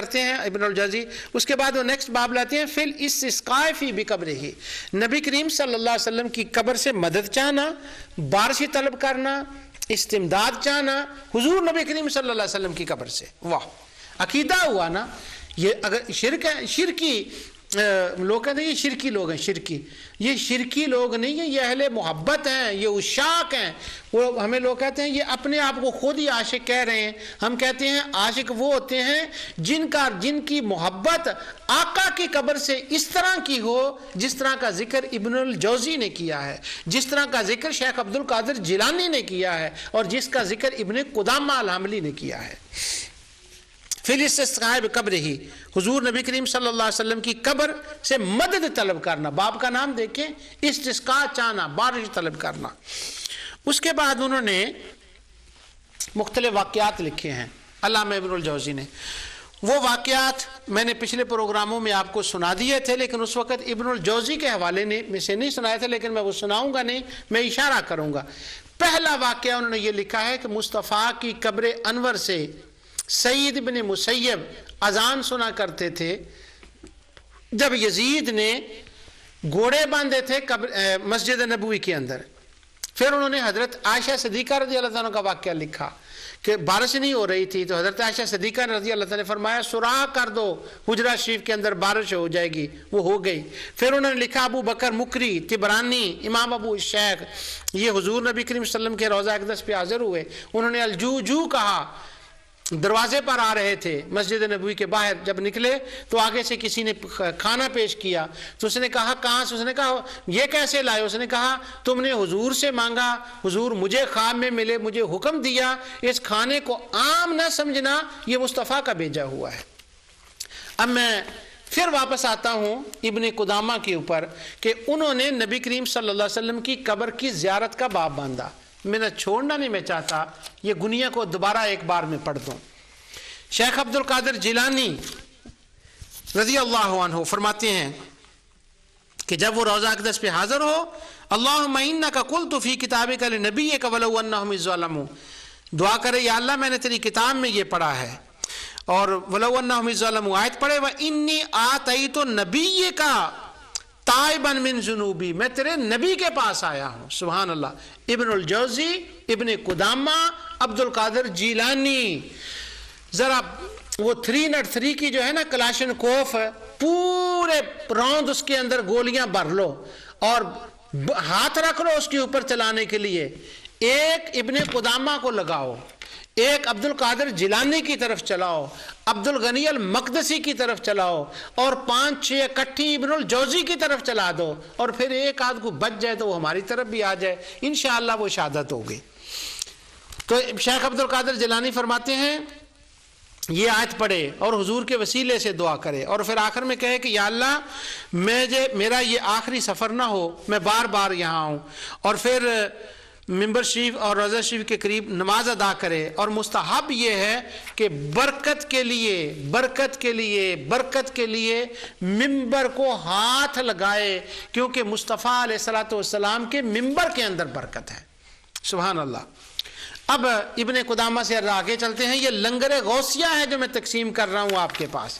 کرتے ہیں ابن الجوزی. اس کے بعد وہ نیکسٹ باب لاتے ہیں فی الاستسقاء فی بقبرہ، نبی کریم صلی اللہ علیہ وسلم کی قبر سے مدد چاہنا، بارش طلب کرنا، استمداد چاہنا حضور نبی کریم صلی اللہ علیہ وسلم کی قبر سے. واہ، عقیدہ ہوا نا. یہ اگر شرک ہے، شرکی لوگ کہتے ہیں یہ شرکی لوگ ہیں. یہ شرکی لوگ نہیں ہیں، یہ اہل محبت ہیں، یہ عشاق ہیں. وہ ہمیں لوگ کہتے ہیں یہ اپنے آپ کو خود ہی عاشق کہہ رہے ہیں. ہم کہتے ہیں عاشق وہ ہوتے ہیں جن کی محبت آقا کی قبر سے اس طرح کی ہو جس طرح کا ذکر ابن الجوزی نے کیا ہے، جس طرح کا ذکر شیخ عبد القادر جیلانی نے کیا ہے، اور جس کا ذکر ابن قدامہ الحنبلی نے کیا ہے. فی الاستسقاء بقبرہ، حضور نبی کریم صلی اللہ علیہ وسلم کی قبر سے مدد طلب کرنا. باب کا نام دیکھیں، استسقاء چاہنا، بارش طلب کرنا. اس کے بعد انہوں نے مختلف واقعات لکھے ہیں علامہ ابن الجوزی نے. وہ واقعات میں نے پچھلے پروگراموں میں آپ کو سنا دیے تھے، لیکن اس وقت ابن الجوزی کے حوالے میں سے نہیں سنائے تھے، لیکن میں وہ سناؤں گا نہیں، میں اشارہ کروں گا. پہلا واقعہ انہوں نے یہ لکھا ہے کہ مصطفیٰ کی قبر انور سے سعید بن مسیب اذان سنا کرتے تھے جب یزید نے گھوڑے باندھے تھے مسجد نبوی کے اندر. پھر انہوں نے حضرت عائشہ صدیقہ رضی اللہ عنہ کا واقعہ لکھا کہ بارش نہیں ہو رہی تھی، تو حضرت عائشہ صدیقہ رضی اللہ عنہ نے فرمایا سوراخ کر دو حجرہ شریف کے اندر، بارش ہو جائے گی. وہ ہو گئی. پھر انہوں نے لکھا ابو بکر مکری، طبرانی، امام ابو الشیخ، یہ حضور نبی کریم صلی اللہ علیہ وسلم کے روضہ اقدس پہ حاضر ہوئے. انہوں نے الجوجو کہا، دروازے پر آ رہے تھے مسجد نبوی کے باہر. جب نکلے تو آگے سے کسی نے کھانا پیش کیا، تو اس نے کہا کہاں سے؟ اس نے کہا یہ کیسے لائے؟ اس نے کہا تم نے حضور سے مانگا، حضور مجھے خواب میں ملے، مجھے حکم دیا، اس کھانے کو عام نہ سمجھنا، یہ مصطفیٰ کا بھیجا ہوا ہے. اب میں پھر واپس آتا ہوں ابن قدامہ کے اوپر کہ انہوں نے نبی کریم صلی اللہ علیہ وسلم کی قبر کی زیارت کا باب باندھا. میں نے چھوڑنا نہیں میں چاہتا، یہ گنیا کو دوبارہ ایک بار میں پڑھ دوں. شیخ عبد القادر جیلانی رضی اللہ عنہ فرماتے ہیں کہ جب وہ روضہ اقدس پہ حاضر ہو، اللہم انک قلت فی کتابک لنبیک ولو انہم ظلموا، دعا کرے یا اللہ میں نے تیری کتاب میں یہ پڑھا ہے، اور ولو انہم ظلموا آیت پڑھے وانی آتیت نبیک تائبا من ذنوبی، میں تیرے نبی کے پاس آیا ہوں. سبحان اللہ. ابن الجوزی، ابن قدامہ، عبد القادر جیلانی. ذرا وہ 303 کی جو ہے نا کلاشن کوف، پورے راؤنڈ اس کے اندر گولیاں بھر لو اور ہاتھ رکھ لو اس کے اوپر چلانے کے لیے. ایک ابن قدامہ کو لگاؤ، ایک عبد القادر جیلانی کی طرف چلاؤ، عبد الغنی المقدسی کی طرف چلاؤ، اور 5-6 اکٹھی ابن الجوزی کی طرف چلا دو، اور پھر ایک آدھ کو بچ جائے تو وہ ہماری طرف بھی آ جائے، انشاءاللہ وہ شہادت ہوگی. تو شیخ عبد القادر جیلانی فرماتے ہیں یہ آیت پڑھے اور حضور کے وسیلے سے دعا کرے، اور پھر آخر میں کہے کہ یا اللہ میرا یہ آخری سفر نہ ہو، میں بار بار یہاں ہوں. اور پھر ممبر شریف اور روضہ شریف کے قریب نماز ادا کرے. اور مستحب یہ ہے کہ برکت کے لیے ممبر کو ہاتھ لگائے، کیونکہ مصطفیٰ علیہ الصلوۃ والسلام کے ممبر کے اندر برکت ہے. سبحان اللہ. اب ابن قدامہ سے آگے چلتے ہیں. یہ لنگر غوثیہ ہے جو میں تقسیم کر رہا ہوں آپ کے پاس.